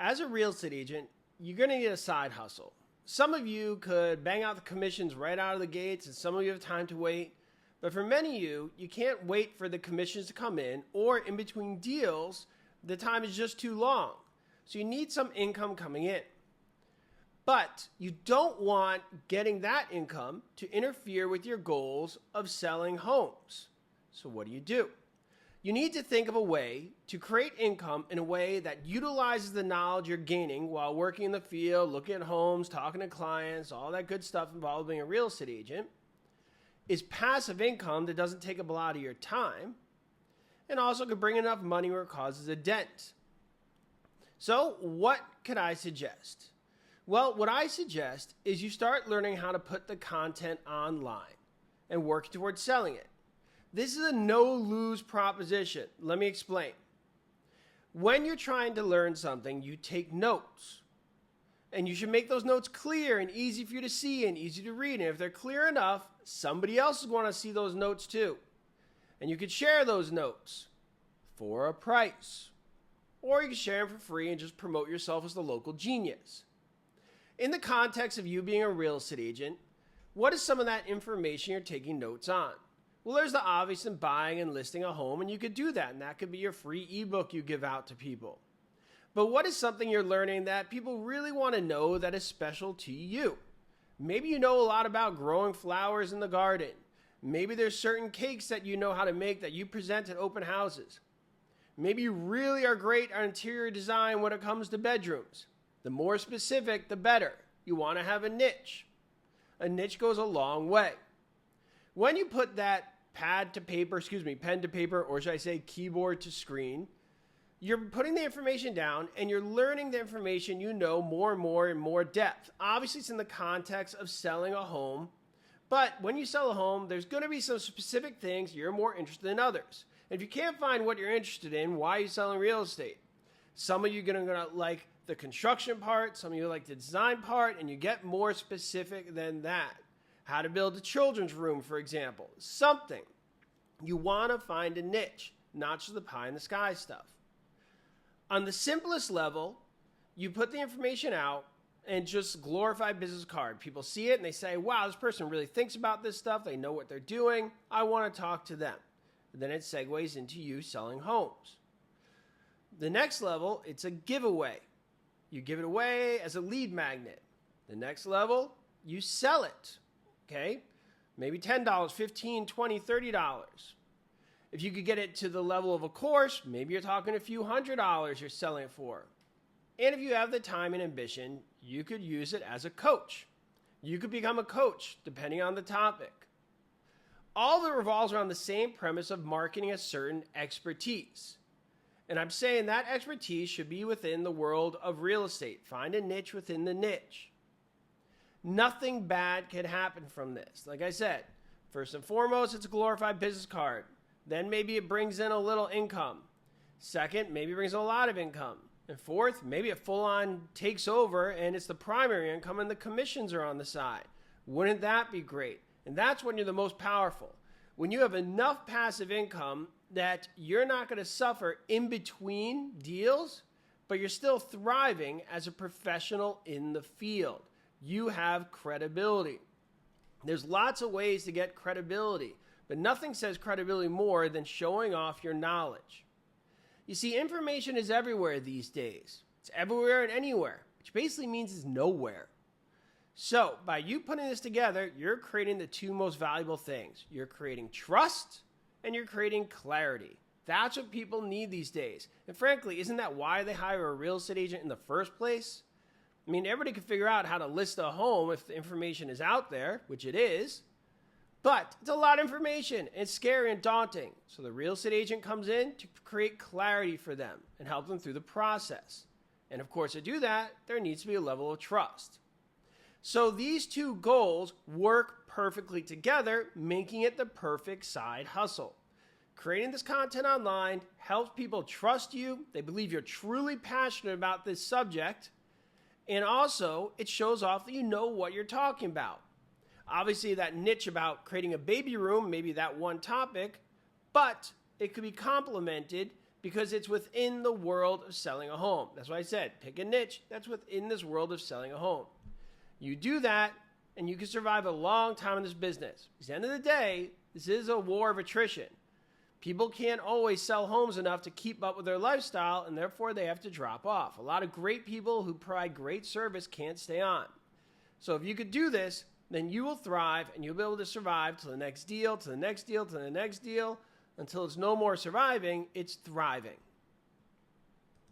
As a real estate agent, you're going to need a side hustle. Some of you could bang out the commissions right out of the gates, and some of you have time to wait. But for many of you, you can't wait for the commissions to come in, or in between deals, the time is just too long. So you need some income coming in. But you don't want getting that income to interfere with your goals of selling homes. So what do? You need to think of a way to create income in a way that utilizes the knowledge you're gaining while working in the field, looking at homes, talking to clients, all that good stuff involved being a real estate agent, is passive income that doesn't take up a lot of your time and also could bring enough money where it causes a dent. So what could I suggest? Well, what I suggest is you start learning how to put the content online and work towards selling it. This is a no-lose proposition. Let me explain. When you're trying to learn something, you take notes. And you should make those notes clear and easy for you to see and easy to read. And if they're clear enough, somebody else is going to see those notes too. And you could share those notes for a price. Or you can share them for free and just promote yourself as the local genius. In the context of you being a real estate agent, what is some of that information you're taking notes on? Well, there's the obvious in buying and listing a home, and you could do that, and that could be your free ebook you give out to people. But what is something you're learning that people really want to know that is special to you? Maybe you know a lot about growing flowers in the garden. Maybe there's certain cakes that you know how to make that you present at open houses. Maybe you really are great at interior design when it comes to bedrooms. The more specific, the better. You want to have a niche. A niche goes a long way. When you put that pen to paper, or should I say keyboard to screen, you're putting the information down and you're learning the information you know more and more in more depth. Obviously, it's in the context of selling a home, but when you sell a home, there's going to be some specific things you're more interested in others. If you can't find what you're interested in, why are you selling real estate? Some of you are going to like the construction part, some of you like the design part, and you get more specific than that. How to build a children's room, for example. Something. You want to find a niche, not just the pie in the sky stuff. On the simplest level, you put the information out and just glorify business card. People see it and they say, wow, this person really thinks about this stuff. They know what they're doing. I want to talk to them. And then it segues into you selling homes. The next level, it's a giveaway. You give it away as a lead magnet. The next level, you sell it. Okay? Maybe $10, $15, $20, $30. If you could get it to the level of a course, maybe you're talking a few $100s you're selling it for. And if you have the time and ambition, you could use it as a coach. You could become a coach depending on the topic. All of it revolves around the same premise of marketing a certain expertise. And I'm saying that expertise should be within the world of real estate. Find a niche within the niche. Nothing bad can happen from this. Like I said, first and foremost, it's a glorified business card. Then maybe it brings in a little income. Second, maybe it brings a lot of income. And fourth, maybe it full-on takes over and it's the primary income and the commissions are on the side. Wouldn't that be great? And that's when you're the most powerful. When you have enough passive income that you're not going to suffer in between deals, but you're still thriving as a professional in the field. You have credibility. There's lots of ways to get credibility, but nothing says credibility more than showing off your knowledge. You see, information is everywhere these days. It's everywhere and anywhere, which basically means it's nowhere. So by you putting this together, you're creating the two most valuable things. You're creating trust and you're creating clarity. That's what people need these days. And frankly, isn't that why they hire a real estate agent in the first place? I mean, everybody can figure out how to list a home if the information is out there, which it is. But it's a lot of information. And it's scary and daunting. So the real estate agent comes in to create clarity for them and help them through the process. And of course, to do that, there needs to be a level of trust. So these two goals work perfectly together, making it the perfect side hustle. Creating this content online helps people trust you. They believe you're truly passionate about this subject. And also, it shows off that you know what you're talking about. Obviously, that niche about creating a baby room, maybe that one topic, but it could be complemented because it's within the world of selling a home. That's why I said pick a niche that's within this world of selling a home. You do that, and you can survive a long time in this business. At the end of the day, this is a war of attrition. People can't always sell homes enough to keep up with their lifestyle, and therefore they have to drop off. A lot of great people who provide great service can't stay on. So if you could do this, then you will thrive, and you'll be able to survive to the next deal, to the next deal, to the next deal, until it's no more surviving, it's thriving.